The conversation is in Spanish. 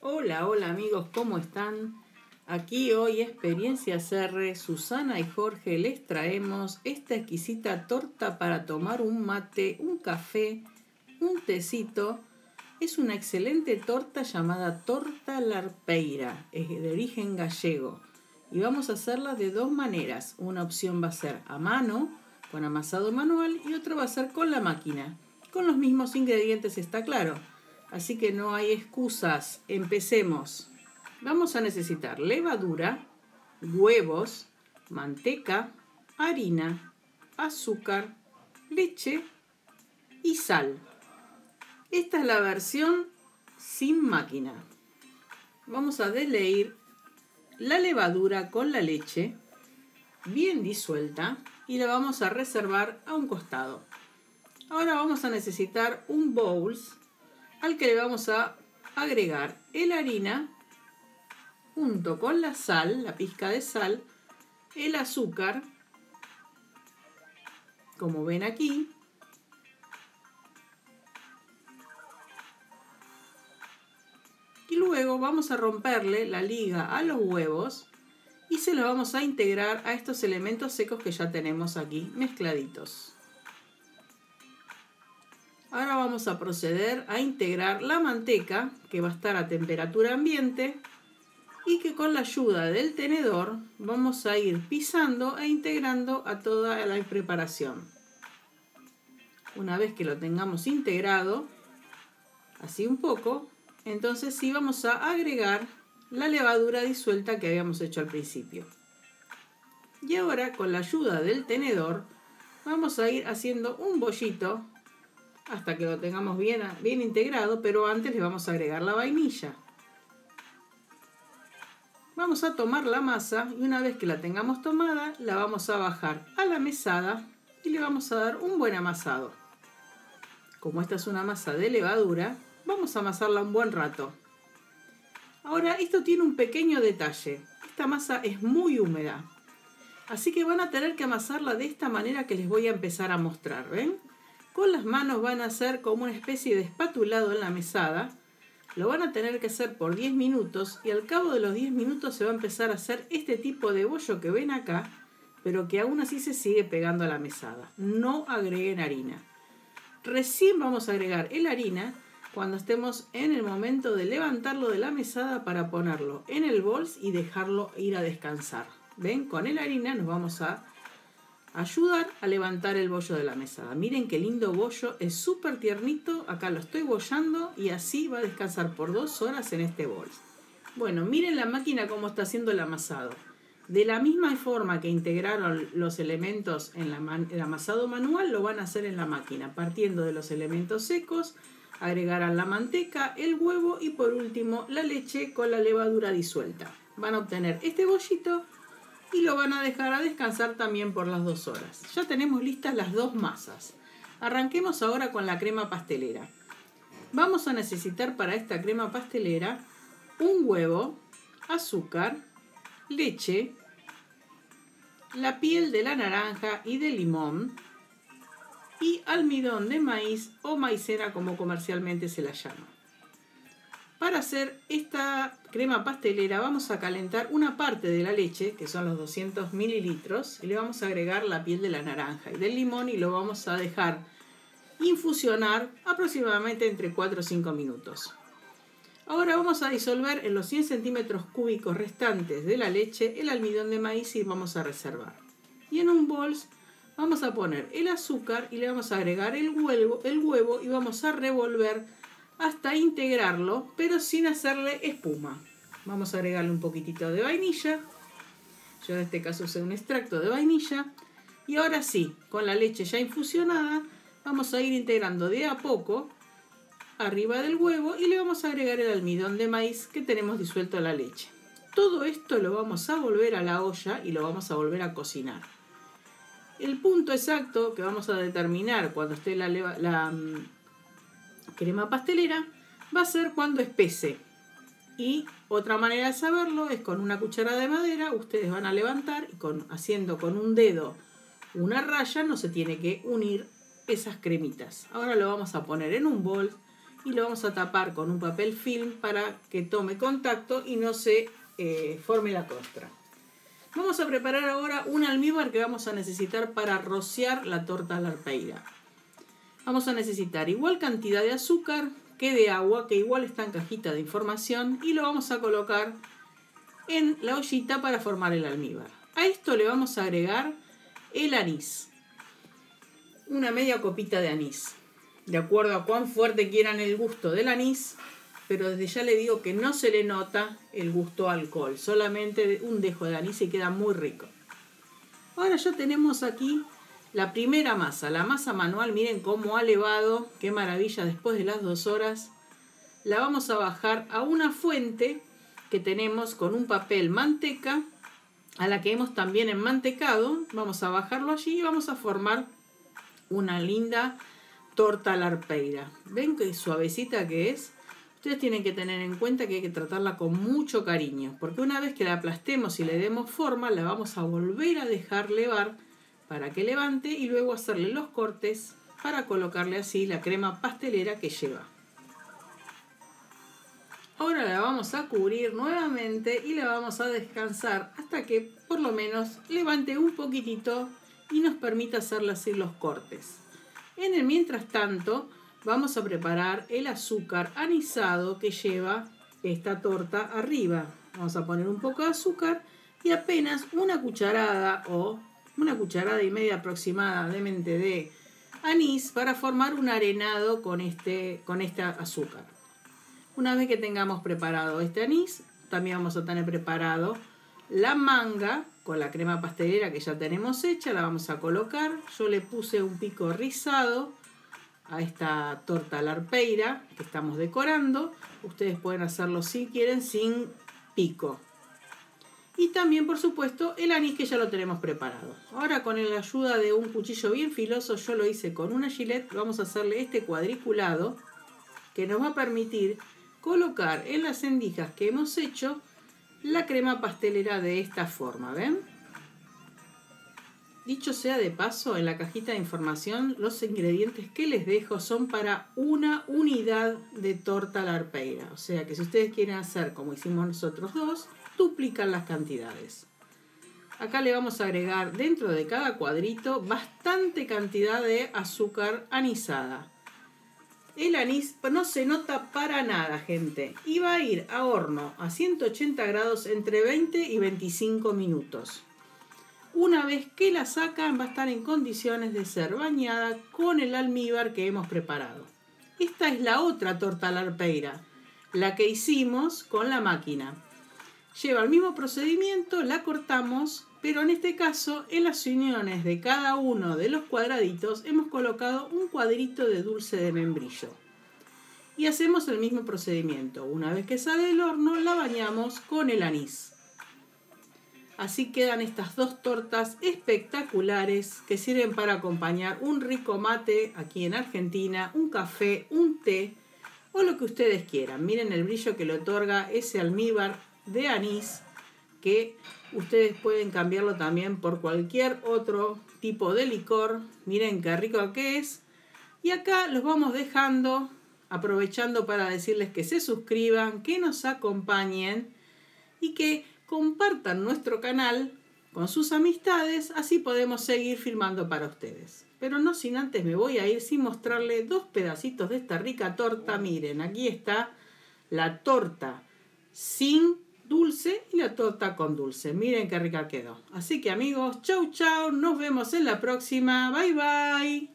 Hola, hola amigos, ¿cómo están? Aquí hoy Experiencia CR, Susana y Jorge les traemos esta exquisita torta para tomar un mate, un café, un tecito. Es una excelente torta llamada torta larpeira, es de origen gallego. Y vamos a hacerla de dos maneras. Una opción va a ser a mano, con amasado manual, y otra va a ser con la máquina. Con los mismos ingredientes, está claro. Así que no hay excusas. Empecemos. Vamos a necesitar levadura, huevos, manteca, harina, azúcar, leche y sal. Esta es la versión sin máquina. Vamos a desleír la levadura con la leche bien disuelta y la vamos a reservar a un costado. Ahora vamos a necesitar un bowl al que le vamos a agregar la harina junto con la sal, la pizca de sal, el azúcar, como ven aquí, y luego vamos a romperle la liga a los huevos y se los vamos a integrar a estos elementos secos que ya tenemos aquí mezcladitos. Ahora vamos a proceder a integrar la manteca, que va a estar a temperatura ambiente, y que con la ayuda del tenedor vamos a ir pisando e integrando a toda la preparación. Una vez que lo tengamos integrado, así un poco, entonces sí vamos a agregar la levadura disuelta que habíamos hecho al principio. Y ahora con la ayuda del tenedor vamos a ir haciendo un bollito hasta que lo tengamos bien integrado, pero antes le vamos a agregar la vainilla. Vamos a tomar la masa y una vez que la tengamos tomada, la vamos a bajar a la mesada y le vamos a dar un buen amasado. Como esta es una masa de levadura, vamos a amasarla un buen rato. Ahora, esto tiene un pequeño detalle. Esta masa es muy húmeda, así que van a tener que amasarla de esta manera que les voy a empezar a mostrar, ¿ven? Con las manos van a hacer como una especie de espatulado en la mesada. Lo van a tener que hacer por 10 minutos y al cabo de los 10 minutos se va a empezar a hacer este tipo de bollo que ven acá, pero que aún así se sigue pegando a la mesada. No agreguen harina. Recién vamos a agregar la harina cuando estemos en el momento de levantarlo de la mesada para ponerlo en el bol y dejarlo ir a descansar. ¿Ven? Con la harina nos vamos a ayudar a levantar el bollo de la mesada. Miren qué lindo bollo, es súper tiernito. Acá lo estoy bollando y así va a descansar por 2 horas en este bol. Bueno, miren la máquina cómo está haciendo el amasado. De la misma forma que integraron los elementos en el amasado manual, lo van a hacer en la máquina, partiendo de los elementos secos, agregarán la manteca, el huevo y por último la leche con la levadura disuelta. Van a obtener este bollito y lo van a dejar a descansar también por las 2 horas. Ya tenemos listas las dos masas. Arranquemos ahora con la crema pastelera. Vamos a necesitar para esta crema pastelera un huevo, azúcar, leche, la piel de la naranja y del limón y almidón de maíz o maicena como comercialmente se la llama. Para hacer esta crema pastelera vamos a calentar una parte de la leche, que son los 200 mililitros, y le vamos a agregar la piel de la naranja y del limón y lo vamos a dejar infusionar aproximadamente entre 4 o 5 minutos. Ahora vamos a disolver en los 100 centímetros cúbicos restantes de la leche el almidón de maíz y vamos a reservar. Y en un bol vamos a poner el azúcar y le vamos a agregar el huevo y vamos a revolver hasta integrarlo, pero sin hacerle espuma. Vamos a agregarle un poquitito de vainilla. Yo en este caso usé un extracto de vainilla. Y ahora sí, con la leche ya infusionada, vamos a ir integrando de a poco arriba del huevo y le vamos a agregar el almidón de maíz que tenemos disuelto en la leche. Todo esto lo vamos a volver a la olla y lo vamos a volver a cocinar. El punto exacto que vamos a determinar cuando esté la crema pastelera va a ser cuando espese. Y otra manera de saberlo es con una cuchara de madera. Ustedes van a levantar y haciendo con un dedo una raya no se tiene que unir esas cremitas. Ahora lo vamos a poner en un bol y lo vamos a tapar con un papel film para que tome contacto y no se forme la costra. Vamos a preparar ahora un almíbar que vamos a necesitar para rociar la torta a la arpeira. Vamos a necesitar igual cantidad de azúcar que de agua, que igual está en cajita de información, y lo vamos a colocar en la ollita para formar el almíbar. A esto le vamos a agregar el anís, una media copita de anís, de acuerdo a cuán fuerte quieran el gusto del anís, pero desde ya le digo que no se le nota el gusto a alcohol, solamente un dejo de anís y queda muy rico. Ahora ya tenemos aquí la primera masa, la masa manual, miren cómo ha levado, qué maravilla después de las 2 horas. La vamos a bajar a una fuente que tenemos con un papel manteca, a la que hemos también enmantecado. Vamos a bajarlo allí y vamos a formar una linda torta a la arpeira. ¿Ven qué suavecita que es? Ustedes tienen que tener en cuenta que hay que tratarla con mucho cariño, porque una vez que la aplastemos y le demos forma, la vamos a volver a dejar levar para que levante y luego hacerle los cortes para colocarle así la crema pastelera que lleva. Ahora la vamos a cubrir nuevamente y la vamos a descansar hasta que por lo menos levante un poquitito y nos permita hacerle así los cortes. En el mientras tanto vamos a preparar el azúcar anisado que lleva esta torta arriba. Vamos a poner un poco de azúcar y apenas una cucharada o una cucharada y media aproximadamente de anís para formar un arenado con este azúcar. Una vez que tengamos preparado este anís, también vamos a tener preparado la manga con la crema pastelera que ya tenemos hecha. La vamos a colocar. Yo le puse un pico rizado a esta torta a la arpeira que estamos decorando. Ustedes pueden hacerlo si quieren sin pico. Y también, por supuesto, el anís que ya lo tenemos preparado. Ahora, con la ayuda de un cuchillo bien filoso, yo lo hice con una Gillette, vamos a hacerle este cuadriculado que nos va a permitir colocar en las endijas que hemos hecho la crema pastelera de esta forma, ¿ven? Dicho sea de paso, en la cajita de información los ingredientes que les dejo son para una unidad de torta a la arpeira. O sea que si ustedes quieren hacer como hicimos nosotros dos, duplican las cantidades. Acá le vamos a agregar dentro de cada cuadrito bastante cantidad de azúcar anisada. El anís no se nota para nada, gente. Y va a ir a horno a 180 grados entre 20 y 25 minutos. Una vez que la sacan va a estar en condiciones de ser bañada con el almíbar que hemos preparado. Esta es la otra torta a la arpeira, la que hicimos con la máquina. Lleva el mismo procedimiento, la cortamos, pero en este caso en las uniones de cada uno de los cuadraditos hemos colocado un cuadrito de dulce de membrillo. Y hacemos el mismo procedimiento. Una vez que sale del horno la bañamos con el anís. Así quedan estas dos tortas espectaculares que sirven para acompañar un rico mate aquí en Argentina, un café, un té o lo que ustedes quieran. Miren el brillo que le otorga ese almíbar de anís, que ustedes pueden cambiarlo también por cualquier otro tipo de licor. Miren qué rico que es. Y acá los vamos dejando, aprovechando para decirles que se suscriban, que nos acompañen y que compartan nuestro canal con sus amistades, así podemos seguir filmando para ustedes. Pero no sin antes me voy a ir sin mostrarles dos pedacitos de esta rica torta. Miren, aquí está la torta sin dulce y la torta con dulce. Miren qué rica quedó. Así que amigos, chau chau, nos vemos en la próxima. Bye bye.